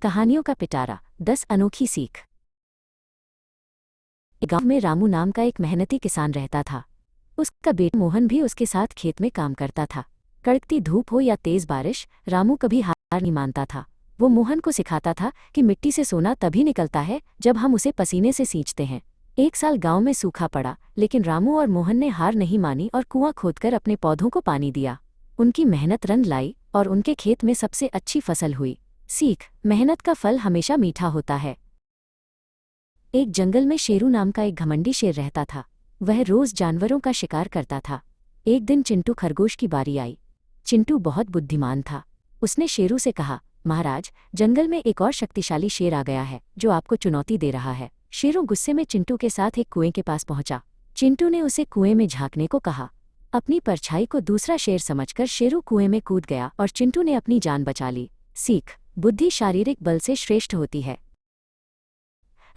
कहानियों का पिटारा 10 अनोखी सीख। गांव में रामू नाम का एक मेहनती किसान रहता था। उसका बेटा मोहन भी उसके साथ खेत में काम करता था। कड़कती धूप हो या तेज बारिश, रामू कभी हार नहीं मानता था। वो मोहन को सिखाता था कि मिट्टी से सोना तभी निकलता है जब हम उसे पसीने से सींचते हैं। एक साल गांव में सूखा पड़ा, लेकिन रामू और मोहन ने हार नहीं मानी और कुआं खोदकर अपने पौधों को पानी दिया। उनकी मेहनत रंग लाई और उनके खेत में सबसे अच्छी फसल हुई। सीख: मेहनत का फल हमेशा मीठा होता है। एक जंगल में शेरू नाम का एक घमंडी शेर रहता था। वह रोज जानवरों का शिकार करता था। एक दिन चिंटू खरगोश की बारी आई। चिंटू बहुत बुद्धिमान था। उसने शेरू से कहा, महाराज, जंगल में एक और शक्तिशाली शेर आ गया है जो आपको चुनौती दे रहा है। शेरू गुस्से में चिंटू के साथ एक कुएं के पास पहुंचा। चिंटू ने उसे कुएं में झांकने को कहा। अपनी परछाई को दूसरा शेर समझकर शेरू कुएं में कूद गया और चिंटू ने अपनी जान बचा ली। सीख: बुद्धि शारीरिक बल से श्रेष्ठ होती है।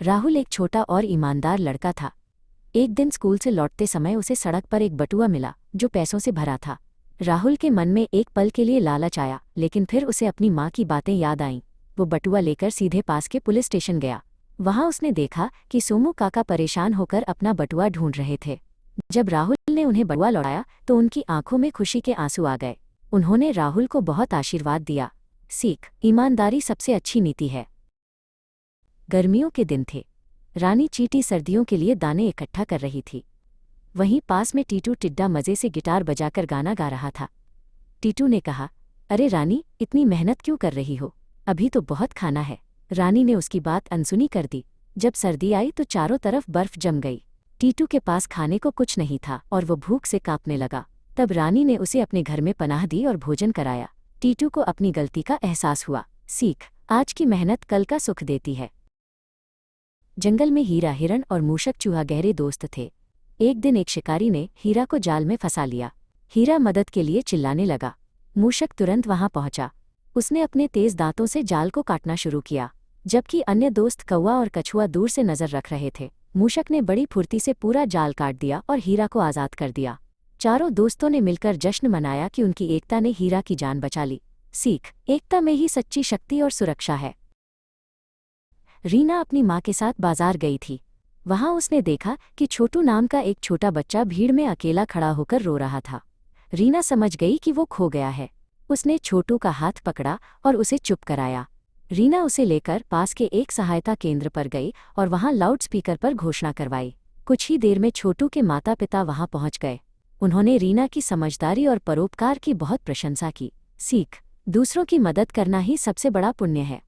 राहुल एक छोटा और ईमानदार लड़का था। एक दिन स्कूल से लौटते समय उसे सड़क पर एक बटुआ मिला जो पैसों से भरा था। राहुल के मन में एक पल के लिए लालच आया, लेकिन फिर उसे अपनी माँ की बातें याद आईं। वो बटुआ लेकर सीधे पास के पुलिस स्टेशन गया। वहां उसने देखा कि सोमू काका परेशान होकर अपना बटुआ ढूंढ रहे थे। जब राहुल ने उन्हें बटुआ लौटाया तो उनकी आंखों में खुशी के आंसू आ गए। उन्होंने राहुल को बहुत आशीर्वाद दिया। सीख: ईमानदारी सबसे अच्छी नीति है। गर्मियों के दिन थे। रानी चींटी सर्दियों के लिए दाने इकट्ठा कर रही थी। वहीं पास में टीटू टिड्डा मजे से गिटार बजाकर गाना गा रहा था। टीटू ने कहा, अरे रानी, इतनी मेहनत क्यों कर रही हो? अभी तो बहुत खाना है। रानी ने उसकी बात अनसुनी कर दी। जब सर्दी आई तो चारों तरफ बर्फ जम गई। टीटू के पास खाने को कुछ नहीं था और वो भूख से कांपने लगा। तब रानी ने उसे अपने घर में पनाह दी और भोजन कराया। टीटू को अपनी गलती का एहसास हुआ। सीख: आज की मेहनत कल का सुख देती है। जंगल में हीरा हिरण और मूषक चूहा गहरे दोस्त थे। एक दिन एक शिकारी ने हीरा को जाल में फंसा लिया। हीरा मदद के लिए चिल्लाने लगा। मूषक तुरंत वहां पहुंचा। उसने अपने तेज दांतों से जाल को काटना शुरू किया, जबकि अन्य दोस्त कौवा और कछुआ दूर से नजर रख रहे थे। मूषक ने बड़ी फुर्ती से पूरा जाल काट दिया और हीरा को आजाद कर दिया। चारों दोस्तों ने मिलकर जश्न मनाया कि उनकी एकता ने हीरा की जान बचा ली। सीख: एकता में ही सच्ची शक्ति और सुरक्षा है। रीना अपनी माँ के साथ बाजार गई थी। वहां उसने देखा कि छोटू नाम का एक छोटा बच्चा भीड़ में अकेला खड़ा होकर रो रहा था। रीना समझ गई कि वो खो गया है। उसने छोटू का हाथ पकड़ा और उसे चुप कराया। रीना उसे लेकर पास के एक सहायता केंद्र पर गई और वहां लाउडस्पीकर पर घोषणा करवाई। कुछ ही देर में छोटू के माता पिता वहां पहुंच गए। उन्होंने रीना की समझदारी और परोपकार की बहुत प्रशंसा की। सीख: दूसरों की मदद करना ही सबसे बड़ा पुण्य है।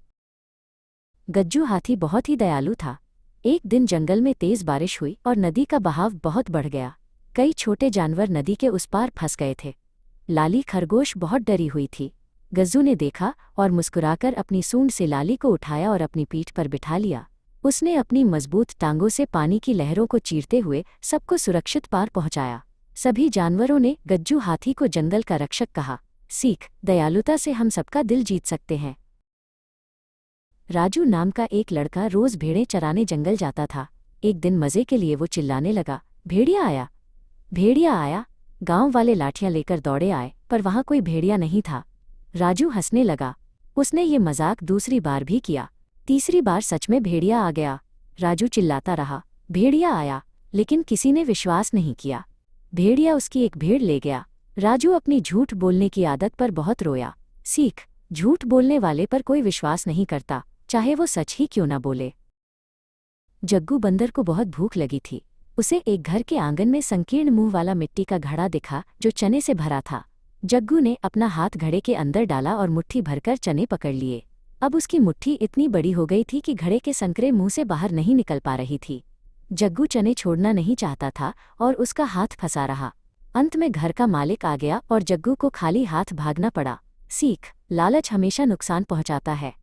गज्जू हाथी बहुत ही दयालु था। एक दिन जंगल में तेज बारिश हुई और नदी का बहाव बहुत बढ़ गया। कई छोटे जानवर नदी के उस पार फंस गए थे। लाली खरगोश बहुत डरी हुई थी। गज्जू ने देखा और मुस्कुराकर अपनी सूंड से लाली को उठाया और अपनी पीठ पर बिठा लिया। उसने अपनी मजबूत टांगों से पानी की लहरों को चीरते हुए सबको सुरक्षित पार पहुंचाया। सभी जानवरों ने गज्जू हाथी को जंगल का रक्षक कहा। सीख: दयालुता से हम सबका दिल जीत सकते हैं। राजू नाम का एक लड़का रोज भेड़ें चराने जंगल जाता था। एक दिन मजे के लिए वो चिल्लाने लगा, भेड़िया आया, भेड़िया आया। गांव वाले लाठियां लेकर दौड़े आए, पर वहां कोई भेड़िया नहीं था। राजू हंसने लगा। उसने ये मजाक दूसरी बार भी किया। तीसरी बार सच में भेड़िया आ गया। राजू चिल्लाता रहा, भेड़िया आया, लेकिन किसी ने विश्वास नहीं किया। भेड़िया उसकी एक भेड़ ले गया। राजू अपनी झूठ बोलने की आदत पर बहुत रोया। सीख: झूठ बोलने वाले पर कोई विश्वास नहीं करता, चाहे वो सच ही क्यों ना बोले। जग्गू बंदर को बहुत भूख लगी थी। उसे एक घर के आंगन में संकीर्ण मुंह वाला मिट्टी का घड़ा दिखा जो चने से भरा था। जग्गू ने अपना हाथ घड़े के अंदर डाला और मुट्ठी भरकर चने पकड़ लिए। अब उसकी मुट्ठी इतनी बड़ी हो गई थी कि घड़े के संकरे मुंह से बाहर नहीं निकल पा रही थी। जग्गू चने छोड़ना नहीं चाहता था और उसका हाथ फंसा रहा। अंत में घर का मालिक आ गया और जग्गू को खाली हाथ भागना पड़ा। सीख: लालच हमेशा नुकसान पहुंचाता है।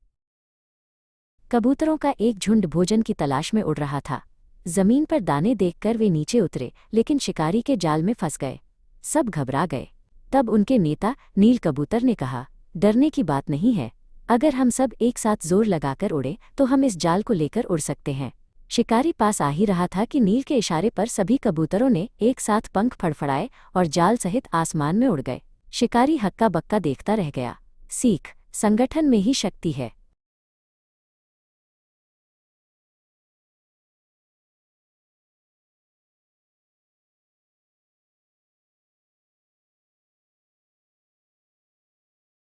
कबूतरों का एक झुंड भोजन की तलाश में उड़ रहा था। जमीन पर दाने देखकर वे नीचे उतरे, लेकिन शिकारी के जाल में फंस गए। सब घबरा गए। तब उनके नेता नील कबूतर ने कहा, डरने की बात नहीं है। अगर हम सब एक साथ जोर लगाकर उड़े तो हम इस जाल को लेकर उड़ सकते हैं। शिकारी पास आ ही रहा था कि नील के इशारे पर सभी कबूतरों ने एक साथ पंख फड़फड़ाए और जाल सहित आसमान में उड़ गए। शिकारी हक्का बक्का देखता रह गया। सीख: संगठन में ही शक्ति है।